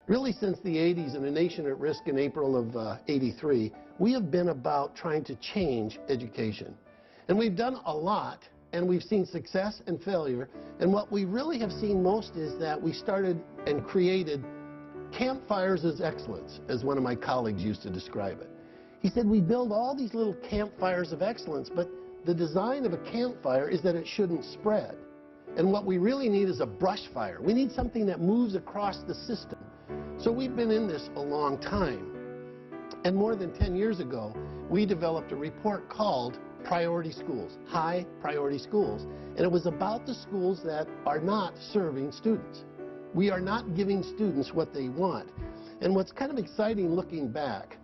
Really, since the 80s and A Nation at Risk in April of '83, we have been about trying to change education. And we've done a lot, and we've seen success and failure. And what we really have seen most is that we started and created campfires as excellence, as one of my colleagues used to describe it. He said, we build all these little campfires of excellence, but the design of a campfire is that it shouldn't spread. And what we really need is a brush fire. We need something that moves across the system. So we've been in this a long time. And more than 10 years ago, we developed a report called Priority Schools, High Priority Schools. And it was about the schools that are not serving students. We are not giving students what they want. And what's kind of exciting looking back,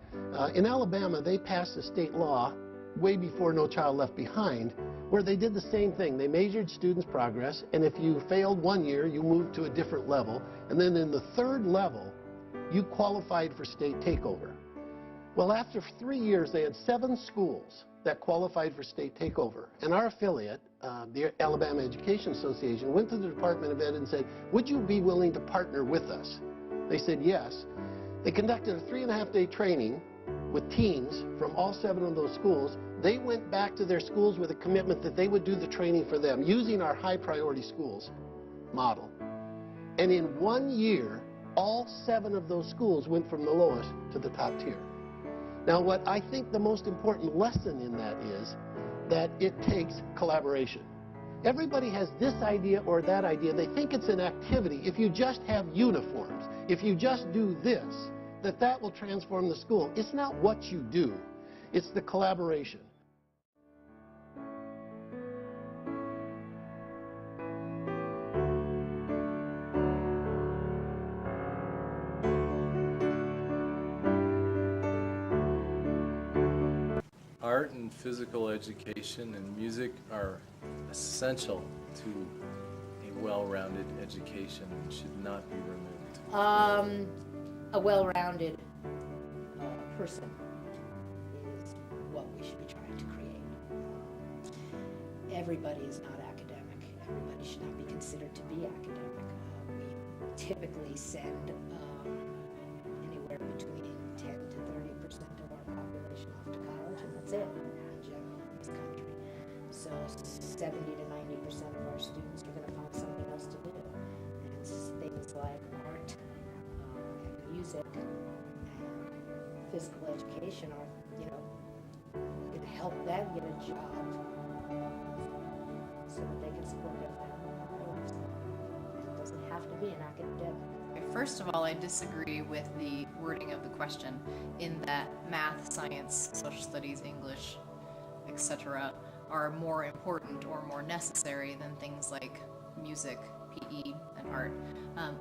in Alabama, they passed a state law way before No Child Left Behind, where they did the same thing. They measured students' progress, and if you failed one year, you moved to a different level. And then in the third level, you qualified for state takeover. Well, after 3 years, they had 7 schools that qualified for state takeover. And our affiliate, the Alabama Education Association, went to the Department of Ed and said, would you be willing to partner with us? They said yes. They conducted a 3.5-day training with teams from all 7 of those schools. They went back to their schools with a commitment that they would do the training for them using our high priority schools model. And in 1 year, all 7 of those schools went from the lowest to the top tier. Now, what I think the most important lesson in that is that it takes collaboration. Everybody has this idea or that idea. They think it's an activity. If you just have uniforms, if you just do this, that will transform the school. It's not what you do. It's the collaboration. Art and physical education and music are essential to a well-rounded education and should not be removed. A well-rounded person is what we should be trying to create. Everybody is not academic. Everybody should not be considered to be academic. We typically send anywhere between 10 to 30% of our population off to college, and that's it in general in this country. So 70 to 90% of our students are going to find something else to do. And it's things like art, music, and physical education are, going to help them get a job so that they can support their families. It doesn't have to be an academic. First of all, I disagree with the wording of the question in that math, science, social studies, English, etc. are more important or more necessary than things like music, PE, and art.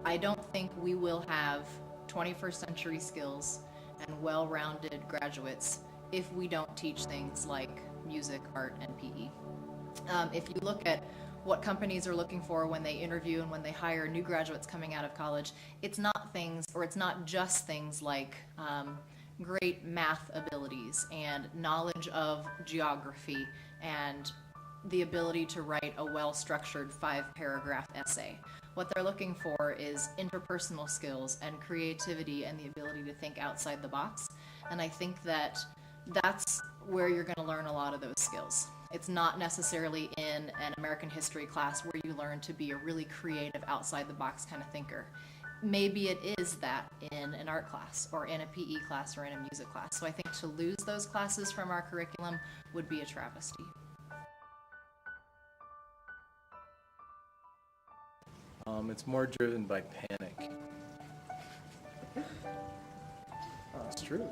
I don't think we will have 21st century skills and well-rounded graduates if we don't teach things like music, art, and PE. If you look at what companies are looking for when they interview and when they hire new graduates coming out of college, it's not things, or it's not just things like great math abilities and knowledge of geography and the ability to write a well-structured 5-paragraph essay. What they're looking for is interpersonal skills and creativity and the ability to think outside the box. And I think that that's where you're going to learn a lot of those skills. It's not necessarily in an American history class where you learn to be a really creative, outside-the-box kind of thinker. Maybe it is that in an art class or in a PE class or in a music class. So I think to lose those classes from our curriculum would be a travesty. It's more driven by panic. It's true.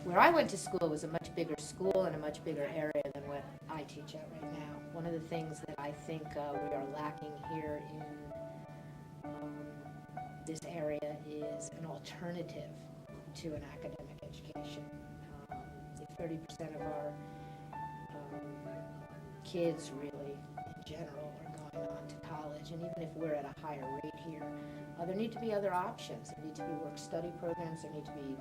Where I went to school was a much bigger school and a much bigger area than what I teach at right now. One of the things that I think we are lacking here in this area is an alternative to an academic education. If 30% of our kids really, in general, are going on to college, and even if we're at a higher rate here, there need to be other options. There need to be work-study programs. There need to be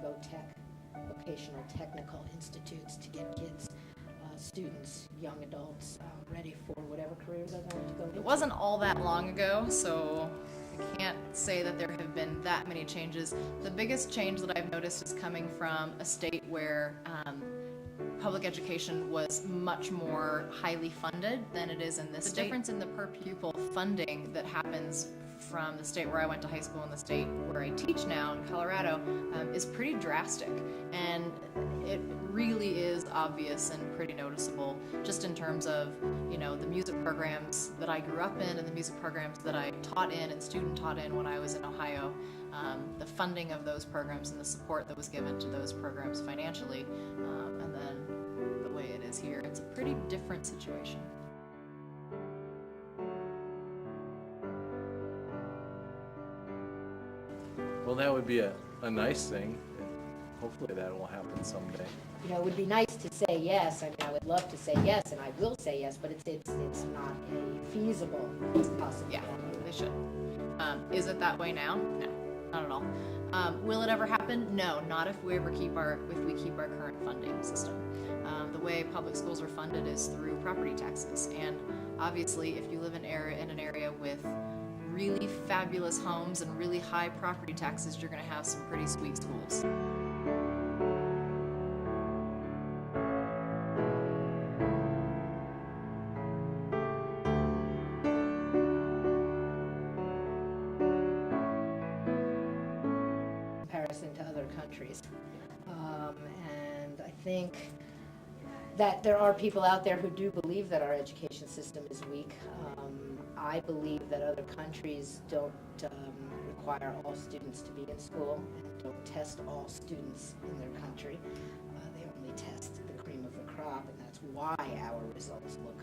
vocational technical institutes to get kids, students, young adults, ready for whatever career they're going to go into. It wasn't all that long ago, so I can't say that there have have been that many changes. The biggest change that I've noticed is coming from a state where public education was much more highly funded than it is in this state. The difference in the per pupil funding that happens from the state where I went to high school and the state where I teach now in Colorado is pretty drastic, and it really is obvious and pretty noticeable just in terms of, you know, the music programs that I grew up in and the music programs that I taught in and student taught in when I was in Ohio. The funding of those programs and the support that was given to those programs financially, and then the way it is here, it's a pretty different situation. Well, that would be a nice thing, and hopefully that will happen someday. You know, it would be nice to say yes. I mean, I would love to say yes, and I will say yes, but it's not a feasible possibility. Yeah, they should. Is it that way now? No, not at all. Will it ever happen? No, not if we keep our current funding system. The way public schools are funded is through property taxes, and obviously, if you live in an area with really fabulous homes and really high property taxes, you're going to have some pretty sweet schools. Comparison to other countries. And I think that there are people out there who do believe that our education system is weak. I believe that other countries don't require all students to be in school and don't test all students in their country. They only test the cream of the crop, and that's why our results look